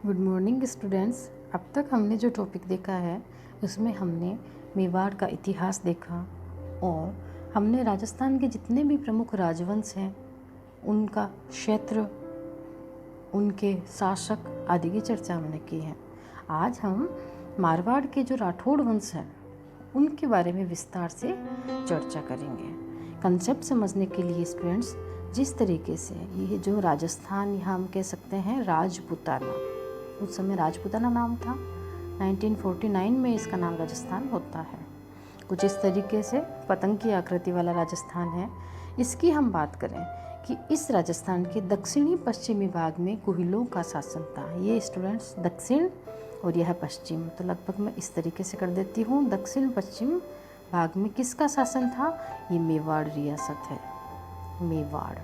Good morning students. अब तक हमने जो टॉपिक देखा है उसमें हमने मेवाड़ का इतिहास देखा और हमने राजस्थान के जितने भी प्रमुख राजवंश हैं उनका क्षेत्र, उनके शासक आदि की चर्चा हमने की है। आज हम मारवाड़ के जो राठौड़ वंश हैं उनके बारे में विस्तार से चर्चा करेंगे। कंसेप्ट समझने के लिए स्टूडेंट्स, जिस तरीके से ये जो राजस्थान, यहाँ हम कह सकते हैं राजपूताना, उस समय राजपूताना नाम था, 1949 में इसका नाम राजस्थान होता है। कुछ इस तरीके से पतंग की आकृति वाला राजस्थान है। इसकी हम बात करें कि इस राजस्थान के दक्षिणी पश्चिमी भाग में गुहिलों का शासन था। ये स्टूडेंट्स दक्षिण और यह पश्चिम, तो लगभग मैं इस तरीके से कर देती हूँ। दक्षिण पश्चिम भाग में किसका शासन था? ये मेवाड़ रियासत है, मेवाड़।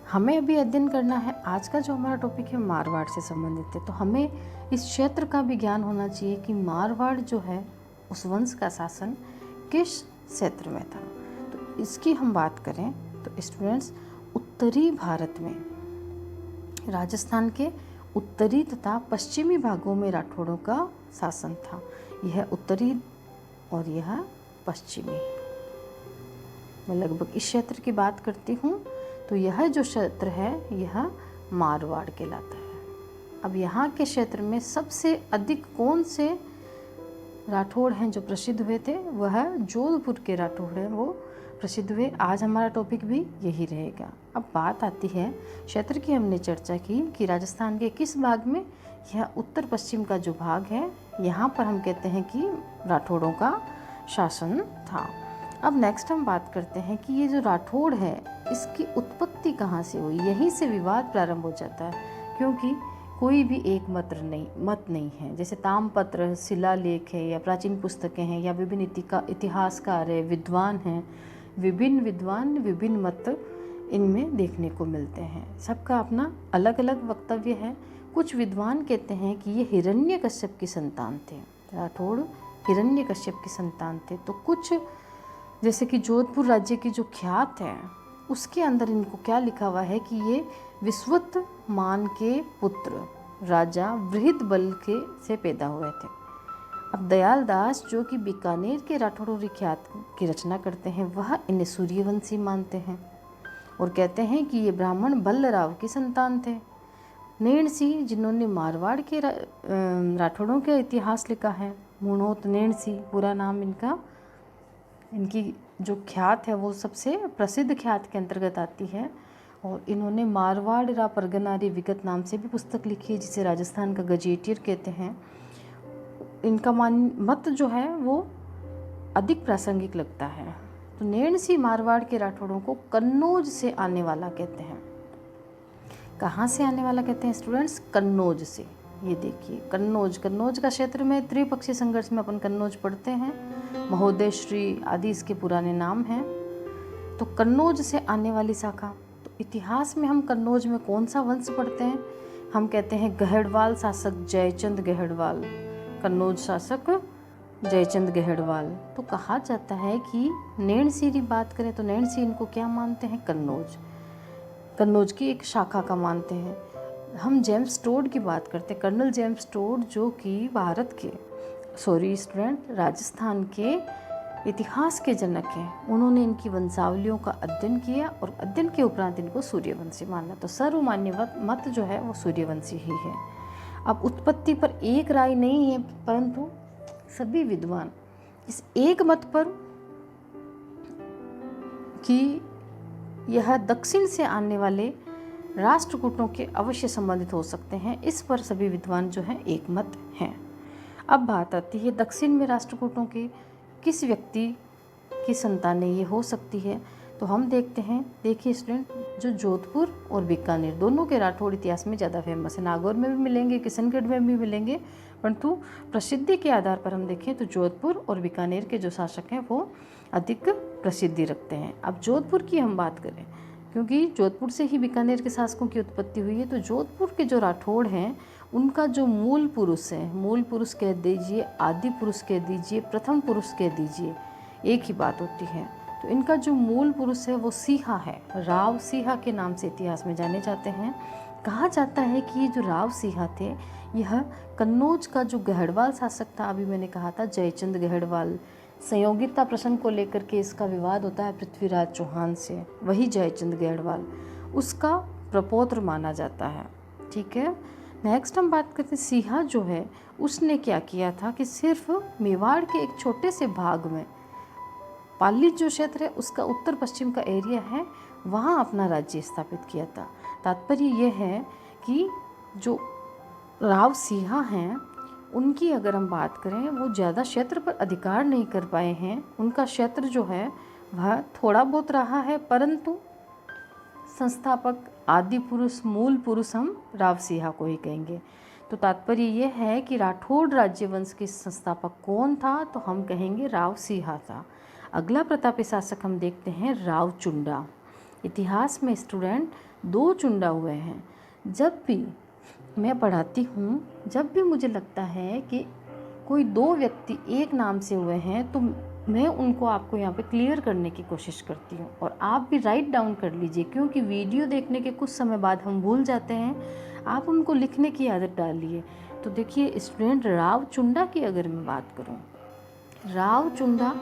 हमें अभी अध्ययन करना है, आज का जो हमारा टॉपिक है मारवाड़ से संबंधित है, तो हमें इस क्षेत्र का भी ज्ञान होना चाहिए कि मारवाड़ जो है उस वंश का शासन किस क्षेत्र में था। तो इसकी हम बात करें तो स्टूडेंट्स, उत्तरी भारत में राजस्थान के उत्तरी तथा पश्चिमी भागों में राठौड़ों का शासन था। यह उत्तरी और यह पश्चिमी। मैं लगभग इस क्षेत्र की बात करती हूँ, तो यह जो क्षेत्र है यह मारवाड़ कहलाता है। अब यहाँ के क्षेत्र में सबसे अधिक कौन से राठौड़ हैं जो प्रसिद्ध हुए थे? वह जोधपुर के राठौड़ हैं, वो प्रसिद्ध हुए। आज हमारा टॉपिक भी यही रहेगा। अब बात आती है क्षेत्र की, हमने चर्चा की कि राजस्थान के किस भाग में, यह उत्तर पश्चिम का जो भाग है, यहाँ पर हम कहते हैं कि राठौड़ों का शासन था। अब नेक्स्ट हम बात करते हैं कि ये जो राठौड़ है इसकी उत्पत्ति कहाँ से हुई। यहीं से विवाद प्रारंभ हो जाता है, क्योंकि कोई भी एक मत नहीं है। जैसे ताम्रपत्र, शिलालेख है या प्राचीन पुस्तकें हैं या विभिन्न इतिहासकार है, विद्वान हैं, विभिन्न मत इनमें देखने को मिलते हैं। सबका अपना अलग अलग वक्तव्य है। कुछ विद्वान कहते हैं कि ये हिरण्यकश्यप की संतान थे, राठौड़ हिरण्यकश्यप की संतान थे। तो कुछ जैसे कि जोधपुर राज्य की जो ख्यात है उसके अंदर इनको क्या लिखा हुआ है कि ये विश्वत मान के पुत्र राजा बृहद के से पैदा हुए थे। अब दयाल दास जो कि बीकानेर के राठौड़ों की ख्यात की रचना करते हैं, वह इन्हें सूर्यवंशी मानते हैं और कहते हैं कि ये ब्राह्मण बल्लराव की संतान थे। नैण सिंह, जिन्होंने मारवाड़ के राठौड़ों का इतिहास लिखा है, मुणोत नैण सिंह पूरा नाम इनका, इनकी जो ख्यात है वो सबसे प्रसिद्ध ख्यात के अंतर्गत आती है। और इन्होंने मारवाड़ रा परगनारी विगत नाम से भी पुस्तक लिखी है, जिसे राजस्थान का गजेटियर कहते हैं। इनका मत जो है वो अधिक प्रासंगिक लगता है। तो नैण सिंह मारवाड़ के राठौड़ों को कन्नौज से आने वाला कहते हैं। कहाँ से आने वाला कहते हैं स्टूडेंट्स? कन्नौज से। ये देखिए कन्नौज का क्षेत्र में त्रिपक्षीय संघर्ष में अपन कन्नौज पढ़ते हैं, महोदय श्री आदि इसके पुराने नाम हैं। तो कन्नौज से आने वाली शाखा, तो इतिहास में हम कन्नौज में कौन सा वंश पढ़ते हैं? हम कहते हैं गहड़वाल शासक जयचंद गहड़वाल, कन्नौज शासक जयचंद गहड़वाल। तो कहा जाता है कि नैण सिंह की बात करें तो नैण सिंह इनको क्या मानते हैं? कन्नौज की एक शाखा का मानते हैं। हम जेम्स टोड की बात करते हैं, कर्नल जेम्स टोड, जो कि राजस्थान के इतिहास के जनक हैं। उन्होंने इनकी वंशावलियों का अध्ययन किया और अध्ययन के उपरांत इनको सूर्यवंशी माना। तो सर्वमान्य मत जो है वो सूर्यवंशी ही है। अब उत्पत्ति पर एक राय नहीं है, परंतु सभी विद्वान इस एक मत पर कि यह दक्षिण से आने वाले राष्ट्रकूटों के अवश्य संबंधित हो सकते हैं, इस पर सभी विद्वान जो हैं एक मत हैं। अब बात आती है दक्षिण में राष्ट्रकूटों के किस व्यक्ति की संतानें ये हो सकती है। तो हम देखते हैं, देखिए स्टूडेंट, जो जोधपुर और बीकानेर दोनों के राठौड़ इतिहास में ज़्यादा फेमस है। नागौर में भी मिलेंगे, किशनगढ़ में भी मिलेंगे, परंतु प्रसिद्धि के आधार पर हम देखें तो जोधपुर और बीकानेर के जो शासक हैं वो अधिक प्रसिद्धि रखते हैं। अब जोधपुर की हम बात करें, क्योंकि जोधपुर से ही बीकानेर के शासकों की उत्पत्ति हुई है, तो जोधपुर के जो राठौड़ हैं उनका जो मूल पुरुष है, मूल पुरुष कह दीजिए, आदि पुरुष कह दीजिए, प्रथम पुरुष कह दीजिए, एक ही बात होती है। तो इनका जो मूल पुरुष है वो सिंहा है, राव सिंहा के नाम से इतिहास में जाने जाते हैं। कहा जाता है कि ये जो राव सिंह थे, यह कन्नौज का जो गहड़वाल शासक था, अभी मैंने कहा था जयचंद गहड़वाल, संयोगिता प्रश्न को लेकर के इसका विवाद होता है पृथ्वीराज चौहान से, वही जयचंद गहड़वाल, उसका प्रपौत्र माना जाता है। ठीक है, नेक्स्ट हम बात करते हैं सिंहा जो है उसने क्या किया था कि सिर्फ मेवाड़ के एक छोटे से भाग में, पाली जो क्षेत्र है उसका उत्तर पश्चिम का एरिया है, वहाँ अपना राज्य स्थापित किया था। तात्पर्य यह है कि जो राव सिंहा हैं उनकी अगर हम बात करें, वो ज़्यादा क्षेत्र पर अधिकार नहीं कर पाए हैं, उनका क्षेत्र जो है वह थोड़ा बहुत रहा है, परंतु संस्थापक आदि पुरुष मूल पुरुष हम राव सिंहा को ही कहेंगे। तो तात्पर्य यह है कि राठौड़ राज्यवंश के संस्थापक कौन था, तो हम कहेंगे राव सिंहा था। अगला प्रतापी शासक हम देखते हैं राव चुंडा। इतिहास में स्टूडेंट 2 चुंडा हुए हैं। जब भी मैं पढ़ाती हूँ, जब भी मुझे लगता है कि कोई 2 व्यक्ति एक नाम से हुए हैं, तो मैं उनको आपको यहाँ पे क्लियर करने की कोशिश करती हूँ, और आप भी राइट डाउन कर लीजिए, क्योंकि वीडियो देखने के कुछ समय बाद हम भूल जाते हैं। आप उनको लिखने की आदत डालिए। तो देखिए स्टूडेंट, राव चुंडा की अगर मैं बात करूँ, राव चुंडा,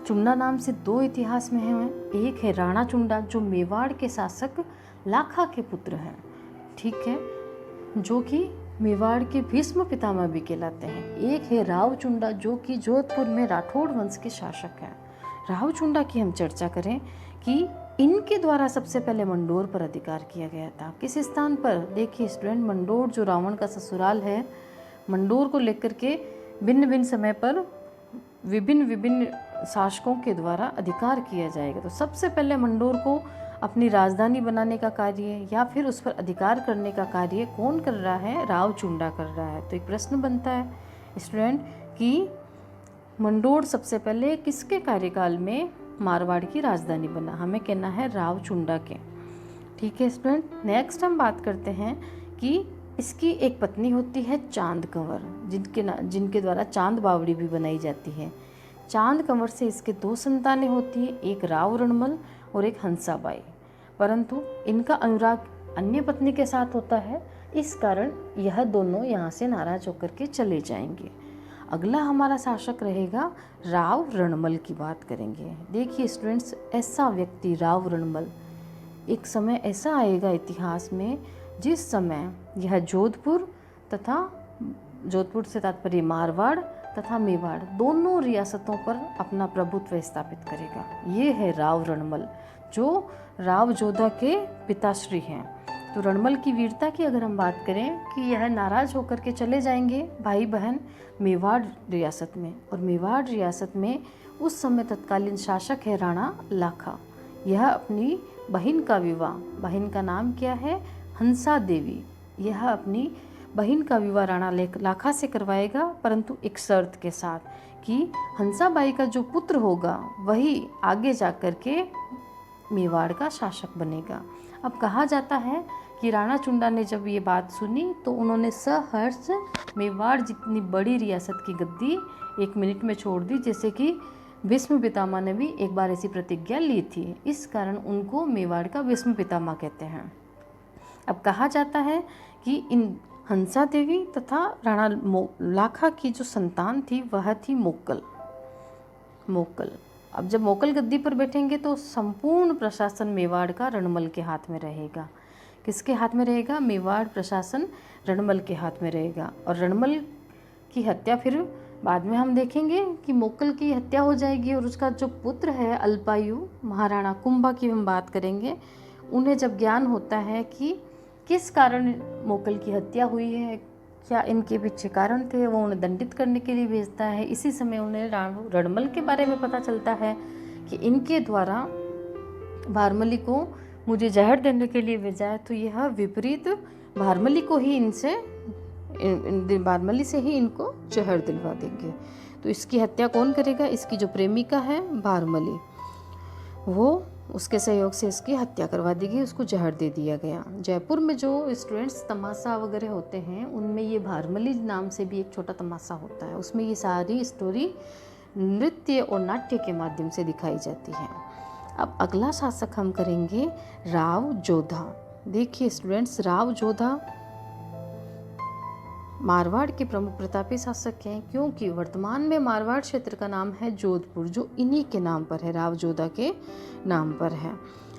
चुंडा नाम से 2 इतिहास में हैं। एक है राणा चुंडा जो मेवाड़ के शासक लाखा के पुत्र हैं, ठीक है, जो कि मेवाड़ के भीष्म पितामह भी कहलाते हैं। एक है राव चुंडा जो कि जोधपुर में राठौड़ वंश के शासक हैं। राव चुंडा की हम चर्चा करें कि इनके द्वारा सबसे पहले मंडोर पर अधिकार किया गया था। किस स्थान पर? देखिए स्टूडेंट, मंडोर जो रावण का ससुराल है, मंडोर को लेकर के भिन्न भिन्न समय पर विभिन्न शासकों के द्वारा अधिकार किया जाएगा। तो सबसे पहले मंडोर को अपनी राजधानी बनाने का कार्य या फिर उस पर अधिकार करने का कार्य कौन कर रहा है? राव चुंडा कर रहा है। तो एक प्रश्न बनता है स्टूडेंट कि मंडोर सबसे पहले किसके कार्यकाल में मारवाड़ की राजधानी बना? हमें कहना है राव चुंडा के। ठीक है स्टूडेंट, नेक्स्ट हम बात करते हैं कि इसकी एक पत्नी होती है चांद कंवर, जिनके द्वारा चांद बावड़ी भी बनाई जाती है। चांद कंवर से इसके 2 संतानें होती हैं, एक राव रणमल और एक हंसाबाई, परंतु इनका अनुराग अन्य पत्नी के साथ होता है, इस कारण यह दोनों यहाँ से नाराज होकर के चले जाएंगे। अगला हमारा शासक रहेगा राव रणमल की बात करेंगे। देखिए स्टूडेंट्स, ऐसा व्यक्ति राव रणमल, एक समय ऐसा आएगा इतिहास में जिस समय यह जोधपुर से तात्पर्य मारवाड़ तथा मेवाड़ दोनों रियासतों पर अपना प्रभुत्व स्थापित करेगा। ये है राव रणमल जो राव जोधा के पिताश्री हैं। तो रणमल की वीरता की अगर हम बात करें कि यह नाराज होकर के चले जाएंगे भाई बहन मेवाड़ रियासत में, और मेवाड़ रियासत में उस समय तत्कालीन शासक है राणा लाखा। यह अपनी बहन का विवाह, बहन का नाम क्या है? हंसा देवी। यह अपनी बहन का विवाह राणा लाखा से करवाएगा, परंतु एक शर्त के साथ कि हंसाबाई का जो पुत्र होगा वही आगे जाकर के मेवाड़ का शासक बनेगा। अब कहा जाता है कि राणा चुंडा ने जब ये बात सुनी तो उन्होंने सहर्ष मेवाड़ जितनी बड़ी रियासत की गद्दी 1 मिनट में छोड़ दी, जैसे कि भीष्म पितामह ने भी एक बार ऐसी प्रतिज्ञा ली थी। इस कारण उनको मेवाड़ का भीष्म पितामह कहते हैं। अब कहा जाता है कि इन हंसा देवी तथा राणा लाखा की जो संतान थी वह थी मोक्कल। अब जब मोक्कल गद्दी पर बैठेंगे तो संपूर्ण प्रशासन मेवाड़ का रणमल के हाथ में रहेगा। किसके हाथ में रहेगा? मेवाड़ प्रशासन रणमल के हाथ में रहेगा। और रणमल की हत्या फिर बाद में हम देखेंगे कि मोक्कल की हत्या हो जाएगी, और उसका जो पुत्र है अल्पायु महाराणा कुंभा की हम बात करेंगे। उन्हें जब ज्ञान होता है कि किस कारण मोक्कल की हत्या हुई है, क्या इनके पीछे कारण थे, वो उन्हें दंडित करने के लिए भेजता है। इसी समय उन्हें रणमल के बारे में पता चलता है कि इनके द्वारा भारमली को मुझे जहर देने के लिए भेजा है, तो यह विपरीत भारमली को ही भारमली से ही इनको जहर दिलवा देंगे। तो इसकी हत्या कौन करेगा? इसकी जो प्रेमिका है भारमली, वो उसके सहयोग से इसकी हत्या करवा दी गई, उसको जहर दे दिया गया। जयपुर में जो स्टूडेंट्स तमाशा वगैरह होते हैं उनमें ये भारमली नाम से भी एक छोटा तमाशा होता है, उसमें ये सारी स्टोरी नृत्य और नाट्य के माध्यम से दिखाई जाती है। अब अगला शासक हम करेंगे राव जोधा। देखिए स्टूडेंट्स, राव जोधा मारवाड़ के प्रमुख प्रतापी शासक हैं, क्योंकि वर्तमान में मारवाड़ क्षेत्र का नाम है जोधपुर, जो इन्हीं के नाम पर है, राव जोधा के नाम पर है।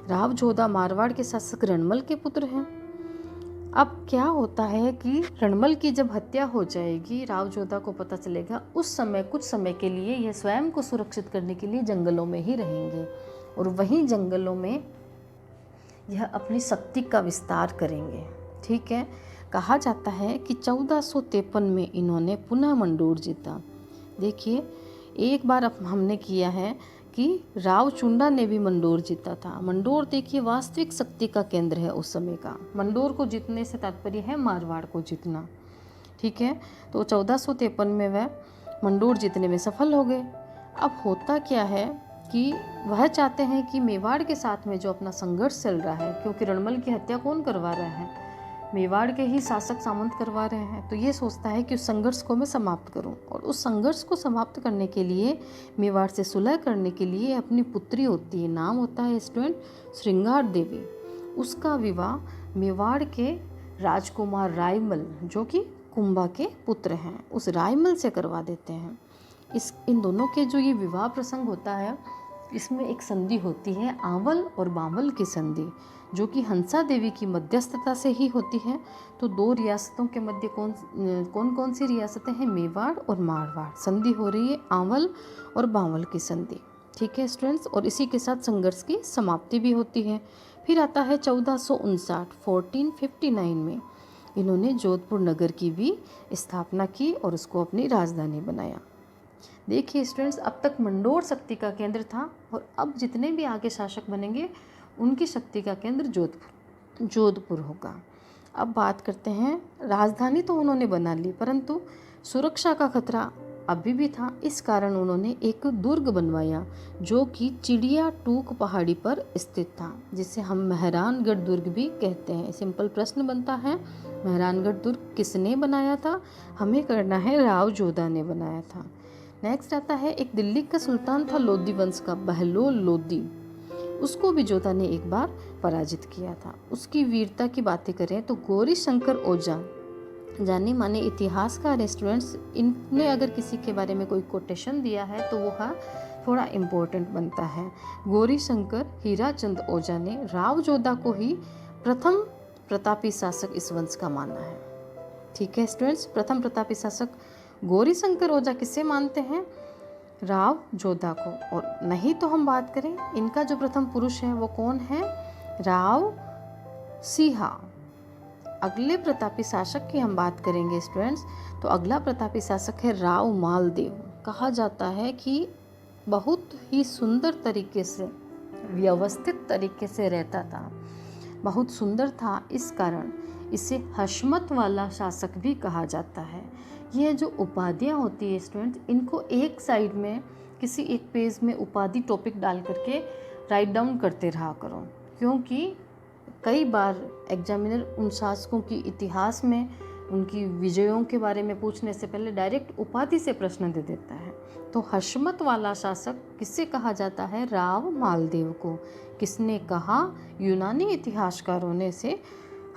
राव जोधा मारवाड़ के शासक रणमल के पुत्र हैं। अब क्या होता है कि रणमल की जब हत्या हो जाएगी, राव जोधा को पता चलेगा, उस समय कुछ समय के लिए यह स्वयं को सुरक्षित करने के लिए जंगलों में ही रहेंगे और वहीं जंगलों में यह अपनी शक्ति का विस्तार करेंगे। ठीक है, कहा जाता है कि 1453 में इन्होंने पुनः मंडोर जीता। देखिए, एक बार अब हमने किया है कि राव चुंडा ने भी मंडोर जीता था। मंडोर देखिए वास्तविक शक्ति का केंद्र है उस समय का। मंडोर को जीतने से तात्पर्य है मारवाड़ को जीतना। ठीक है, तो 1453 में वह मंडोर जीतने में सफल हो गए। अब होता क्या है कि वह चाहते हैं कि मेवाड़ के साथ में जो अपना संघर्ष चल रहा है, क्योंकि रणमल की हत्या कौन करवा रहा है, मेवाड़ के ही शासक सामंत करवा रहे हैं, तो ये सोचता है कि उस संघर्ष को मैं समाप्त करूं। और उस संघर्ष को समाप्त करने के लिए, मेवाड़ से सुलह करने के लिए अपनी पुत्री होती है, नाम होता है स्टूडेंट श्रृंगार देवी, उसका विवाह मेवाड़ के राजकुमार रायमल, जो कि कुंभा के पुत्र हैं, उस रायमल से करवा देते हैं। इन दोनों के जो ये विवाह प्रसंग होता है, इसमें एक संधि होती है आंवल और बांवल की संधि, जो कि हंसा देवी की मध्यस्थता से ही होती है। तो दो रियासतों के मध्य कौन कौन सी रियासतें हैं, मेवाड़ और मारवाड़, संधि हो रही है आंवल और बांवल की संधि। ठीक है स्टूडेंट्स, और इसी के साथ संघर्ष की समाप्ति भी होती है। फिर आता है 1459 में इन्होंने जोधपुर नगर की भी स्थापना की और उसको अपनी राजधानी बनाया। देखिए स्टूडेंट्स, अब तक मंडोर शक्ति का केंद्र था और अब जितने भी आगे शासक बनेंगे उनकी शक्ति का केंद्र जोधपुर होगा। अब बात करते हैं, राजधानी तो उन्होंने बना ली, परंतु सुरक्षा का खतरा अभी भी था। इस कारण उन्होंने एक दुर्ग बनवाया जो कि चिड़िया टूक पहाड़ी पर स्थित था, जिसे हम मेहरानगढ़ दुर्ग भी कहते हैं। सिंपल प्रश्न बनता है, मेहरानगढ़ दुर्ग किसने बनाया था? हमें करना है, राव जोधा ने बनाया था। नेक्स्ट आता है, एक दिल्ली का सुल्तान था लोधी वंश का, बहलोल लोधी, उसको भी जोधा ने एक बार पराजित किया था। उसकी वीरता की बातें करें तो गौरी शंकर ओझा, जाने माने इतिहासकार स्टूडेंट्स, इनने अगर किसी के बारे में कोई कोटेशन दिया है तो वो थोड़ा इम्पोर्टेंट बनता है। गौरी शंकर हीराचंद ओझा ने राव जोधा को ही प्रथम प्रतापी शासक इस वंश का माना है। ठीक है स्टूडेंट्स, प्रथम प्रतापी शासक गौरी शंकर ओझा किसे मानते हैं? राव जोधा को। और नहीं तो हम बात करें, इनका जो प्रथम पुरुष है वो कौन है? राव सिंहा। अगले प्रतापी शासक की हम बात करेंगे स्टूडेंट्स, तो अगला प्रतापी शासक है राव मालदेव। कहा जाता है कि बहुत ही सुंदर तरीके से, व्यवस्थित तरीके से रहता था, बहुत सुंदर था, इस कारण इसे हशमत वाला शासक भी कहा जाता है। ये जो उपाधियाँ होती है स्टूडेंट्स, इनको एक साइड में किसी एक पेज में उपाधि टॉपिक डाल करके राइट डाउन करते रहा करो, क्योंकि कई बार एग्जामिनर उन शासकों की इतिहास में उनकी विजयों के बारे में पूछने से पहले डायरेक्ट उपाधि से प्रश्न दे देता है। तो हशमत वाला शासक किससे कहा जाता है? राव मालदेव को। किसने कहा? यूनानी इतिहासकारों ने इसे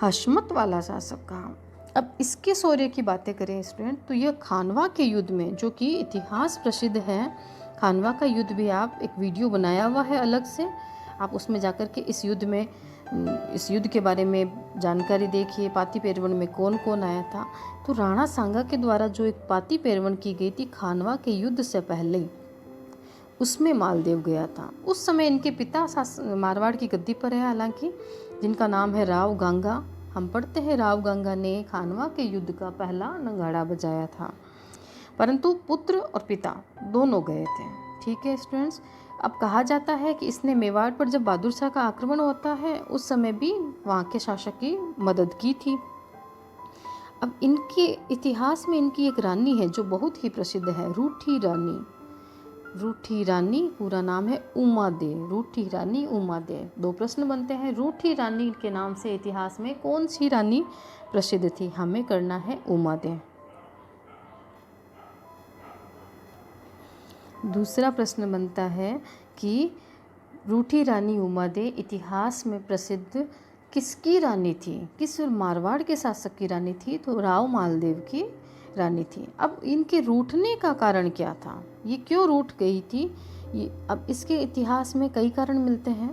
हशमत वाला शासक कहा। अब इसके शौर्य की बातें करें स्टूडेंट, तो यह खानवा के युद्ध में, जो कि इतिहास प्रसिद्ध है, खानवा का युद्ध भी आप एक वीडियो बनाया हुआ है अलग से, आप उसमें जाकर के इस युद्ध के बारे में जानकारी देखिए। पाती पेरवन में कौन कौन आया था? तो राणा सांगा के द्वारा जो एक पाती पेरवन की गई थी खानवा के युद्ध से पहले, उसमें मालदेव गया था। उस समय इनके पिता मारवाड़ की गद्दी पर है हालांकि, जिनका नाम है राव गंगा। हम पढ़ते हैं राव गंगा ने खानवा के युद्ध का पहला नगाड़ा बजाया था, परंतु पुत्र और पिता दोनों गए थे। ठीक है स्टूडेंट्स, अब कहा जाता है कि इसने मेवाड़ पर जब बहादुर शाह का आक्रमण होता है उस समय भी वहाँ के शासक की मदद की थी। अब इनके इतिहास में इनकी एक रानी है जो बहुत ही प्रसिद्ध है, रूठी रानी। रूठी रानी पूरा नाम है उमा दे, रूठी रानी उमा दे। दो प्रश्न बनते हैं, रूठी रानी के नाम से इतिहास में कौन सी रानी प्रसिद्ध थी? हमें करना है उमा दे। दूसरा प्रश्न बनता है कि रूठी रानी उमा दे इतिहास में प्रसिद्ध किसकी रानी थी, किस मारवाड़ के शासक की रानी थी? तो राव मालदेव की रानी थी। अब इनके रूठने का कारण क्या था, ये क्यों रूठ गई थी? ये अब इसके इतिहास में कई कारण मिलते हैं।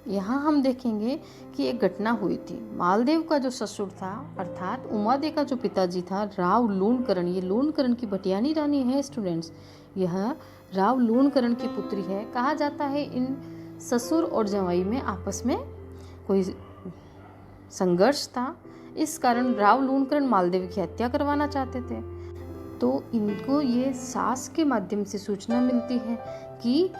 यहाँ हम देखेंगे कि एक घटना हुई थी। मालदेव का जो ससुर था अर्थात उमादे का जो पिताजी था राव लूणकरण, ये लूणकरण की भटियानी रानी है स्टूडेंट्स, यह राव लूणकरण की पुत्री है। कहा जाता है इन ससुर और जवाई में आपस में कोई संघर्ष था, इस कारण राव लूणकरण मालदेव की हत्या करवाना चाहते थे। तो इनको ये सास के माध्यम से सूचना मिलती है कि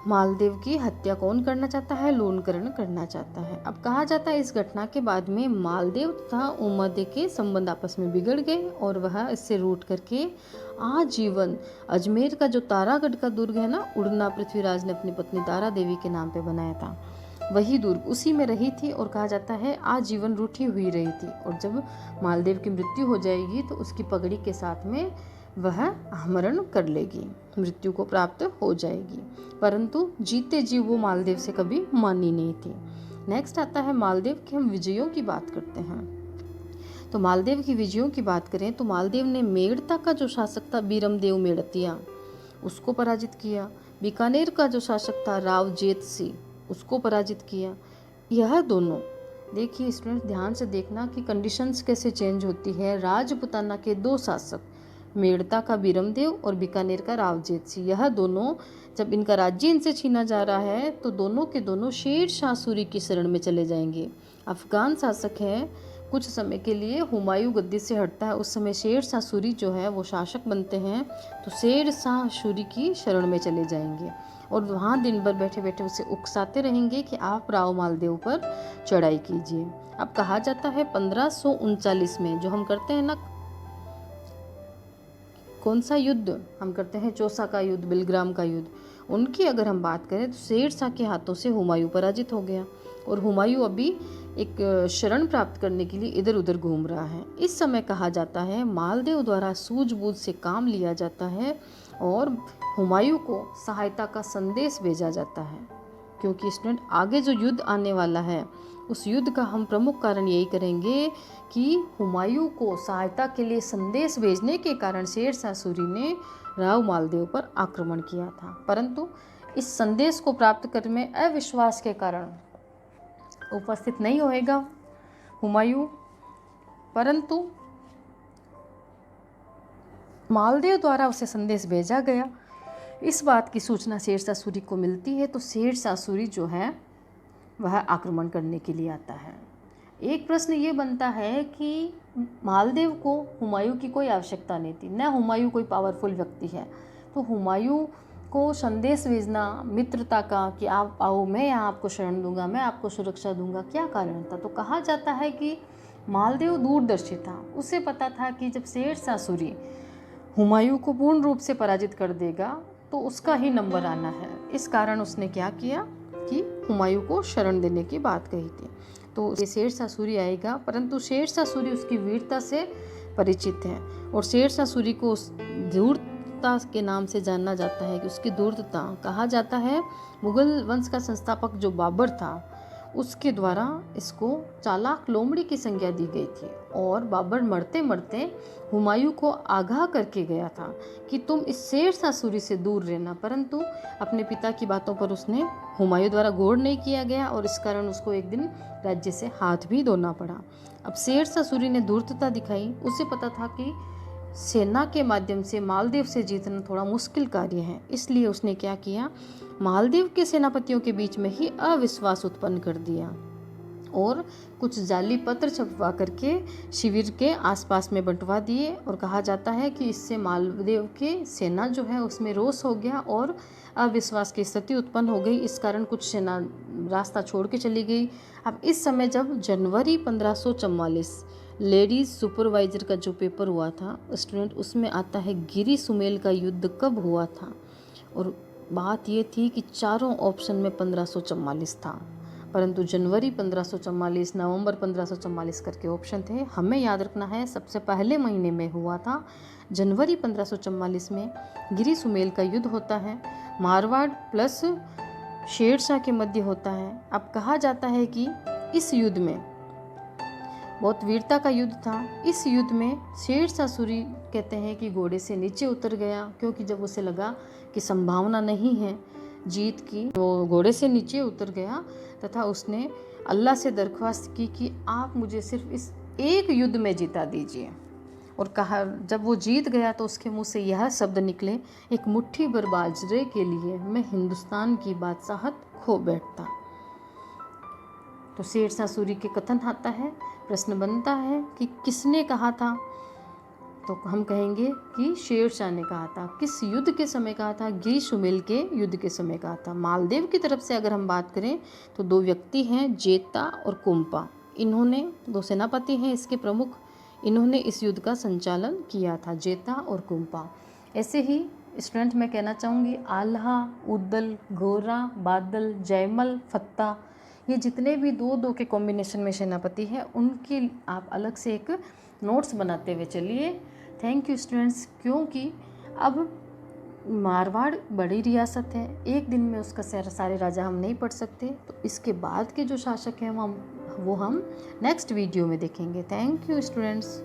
मालदेव की हत्या कौन करना चाहता है? लूणकरण करना चाहता है। अब कहा जाता है इस घटना के बाद में मालदेव तथा उमादे के संबंध आपस में बिगड़ गए और वह इससे रूठ करके आजीवन अजमेर का जो तारागढ़ का दुर्ग है ना, उड़ना पृथ्वीराज ने अपनी पत्नी तारा देवी के नाम पे बनाया था, वही दुर्ग उसी में रही थी और कहा जाता है आजीवन रूठी हुई रही थी। और जब मालदेव की मृत्यु हो जाएगी तो उसकी पगड़ी के साथ में वह आमरण कर लेगी, मृत्यु को प्राप्त हो जाएगी, परंतु जीते जी वो मालदेव से कभी मानी नहीं थी। नेक्स्ट आता है मालदेव के हम विजयों की बात करते हैं। तो मालदेव की विजयों की बात करें तो मालदेव ने मेड़ता का जो शासक था बीरमदेव मेड़तिया, उसको पराजित किया। बीकानेर का जो शासक था राव जेत सिंह, उसको पराजित किया। यह दोनों देखिए स्टूडेंट, ध्यान से देखना कि कंडीशंस कैसे चेंज होती है। राजपुताना के दो शासक, मेड़ता का बीरमदेव और बीकानेर का रावजेत सिंह, यह दोनों जब इनका राज्य इनसे छीना जा रहा है तो दोनों के दोनों शेर शाह सूरी की शरण में चले जाएंगे। अफगान शासक है, कुछ समय के लिए हुमायूं गद्दी से हटता है, उस समय शेर शाह सूरी जो है वो शासक बनते हैं, तो शेर शाह सूरी की शरण में चले जाएंगे और वहाँ दिन भर बैठे बैठे उसे उकसाते रहेंगे कि आप राव मालदेव पर चढ़ाई कीजिए। अब कहा जाता है 1539 में जो हम करते हैं ना, कौन सा युद्ध हम करते हैं? चौसा का युद्ध, बिलग्राम का युद्ध, उनकी अगर हम बात करें तो शेर शाह के हाथों से हुमायूं पराजित हो गया और हुमायूं अभी एक शरण प्राप्त करने के लिए इधर उधर घूम रहा है। इस समय कहा जाता है मालदेव द्वारा सूझबूझ से काम लिया जाता है और हुमायूं को सहायता का संदेश भेजा जाता है, क्योंकि स्टूडेंट आगे जो युद्ध आने वाला है उस युद्ध का हम प्रमुख कारण यही करेंगे कि हुमायूं को सहायता के लिए संदेश भेजने के कारण शेर शाह सूरी ने राव मालदेव पर आक्रमण किया था, परंतु इस संदेश को प्राप्त करने में अविश्वास के कारण उपस्थित नहीं होएगा हुमायूं, परंतु मालदेव द्वारा उसे संदेश भेजा गया। इस बात की सूचना शेर शाह सूरी को मिलती है तो शेर शाह सूरी जो है वह आक्रमण करने के लिए आता है। एक प्रश्न ये बनता है कि मालदेव को हुमायूं की कोई आवश्यकता नहीं थी, न हुमायूं कोई पावरफुल व्यक्ति है, तो हुमायूं को संदेश भेजना मित्रता का कि आप आओ, मैं यहाँ आपको शरण दूंगा, मैं आपको सुरक्षा दूंगा, क्या कारण था? तो कहा जाता है कि मालदेव दूरदर्शी था, उसे पता था कि जब शेर शाह सूरी हुमायूं को पूर्ण रूप से पराजित कर देगा तो उसका ही नंबर आना है। इस कारण उसने क्या किया कि हुमायूं को शरण देने की बात कही थी। तो ये शेर शाह सूरी आएगा, परंतु शेर शाह सूरी उसकी वीरता से परिचित है और शेर शाह सूरी को उस धूर्तता के नाम से जाना जाता है कि उसकी धूर्तता, कहा जाता है मुगल वंश का संस्थापक जो बाबर था उसके द्वारा इसको चालाक लोमड़ी की संज्ञा दी गई थी और बाबर मरते मरते हुमायूं को आगाह करके गया था कि तुम इस शेर शाह सूरी से दूर रहना, परंतु अपने पिता की बातों पर उसने हुमायूं द्वारा गौर नहीं किया गया और इस कारण उसको एक दिन राज्य से हाथ भी धोना पड़ा। अब शेर शाह सूरी ने धूर्तता दिखाई, उसे पता था कि सेना के माध्यम से मालदेव से जीतना थोड़ा मुश्किल कार्य है, इसलिए उसने क्या किया, मालदेव के सेनापतियों के बीच में ही अविश्वास उत्पन्न कर दिया और कुछ जाली पत्र छपवा करके शिविर के आसपास में बंटवा दिए और कहा जाता है कि इससे मालदेव के सेना जो है उसमें रोष हो गया और अविश्वास की स्थिति उत्पन्न हो गई। इस कारण कुछ सेना रास्ता छोड़ के चली गई। अब इस समय जब जनवरी 1544 लेडीज सुपरवाइजर का जो पेपर हुआ था स्टूडेंट, उसमें आता है गिरी सुमेल का युद्ध कब हुआ था, और बात ये थी कि चारों ऑप्शन में 1544 था, परंतु जनवरी 1544, नवंबर 1544 करके ऑप्शन थे। हमें याद रखना है सबसे पहले महीने में हुआ था, जनवरी 1544 में गिरी सुमेल का युद्ध होता है, मारवाड़ प्लस शेरशाह के मध्य होता है। अब कहा जाता है कि इस युद्ध में बहुत वीरता का युद्ध था। इस युद्ध में शेरशाह सूरी कहते हैं कि घोड़े से नीचे उतर गया, क्योंकि जब उसे लगा कि संभावना नहीं है जीत की, वो घोड़े से नीचे उतर गया तथा उसने अल्लाह से दरख्वास्त की कि आप मुझे सिर्फ इस एक युद्ध में जीता दीजिए। और कहा, जब वो जीत गया तो उसके मुंह से यह शब्द निकले, एक मुट्ठी भर बाजरे के लिए मैं हिंदुस्तान की बादशाहत खो बैठता। तो शेरशाह सूरी के कथन आता है, प्रश्न बनता है कि किसने कहा था, तो हम कहेंगे कि शेरशाह ने कहा था। किस युद्ध के समय कहा था? ग्रीष्मेल के युद्ध के समय कहा था। मालदेव की तरफ से अगर हम बात करें तो दो व्यक्ति हैं, जेता और कुंपा। इन्होंने, दो सेनापति हैं इसके प्रमुख, इन्होंने इस युद्ध का संचालन किया था, जेता और कुंपा। ऐसे ही स्टूडेंट मैं कहना चाहूँगी, आल्हा, उद्दल, गोरा, बादल, जयमल, फत्ता, ये जितने भी दो दो के कॉम्बिनेशन में सेनापति हैं उनकी आप अलग से एक नोट्स बनाते हुए चलिए। Thank you students. क्योंकि अब मारवाड़ बड़ी रियासत है, एक दिन में उसका सारे राजा हम नहीं पढ़ सकते, तो इसके बाद के जो शासक हैं वो हम नेक्स्ट वीडियो में देखेंगे। Thank you students.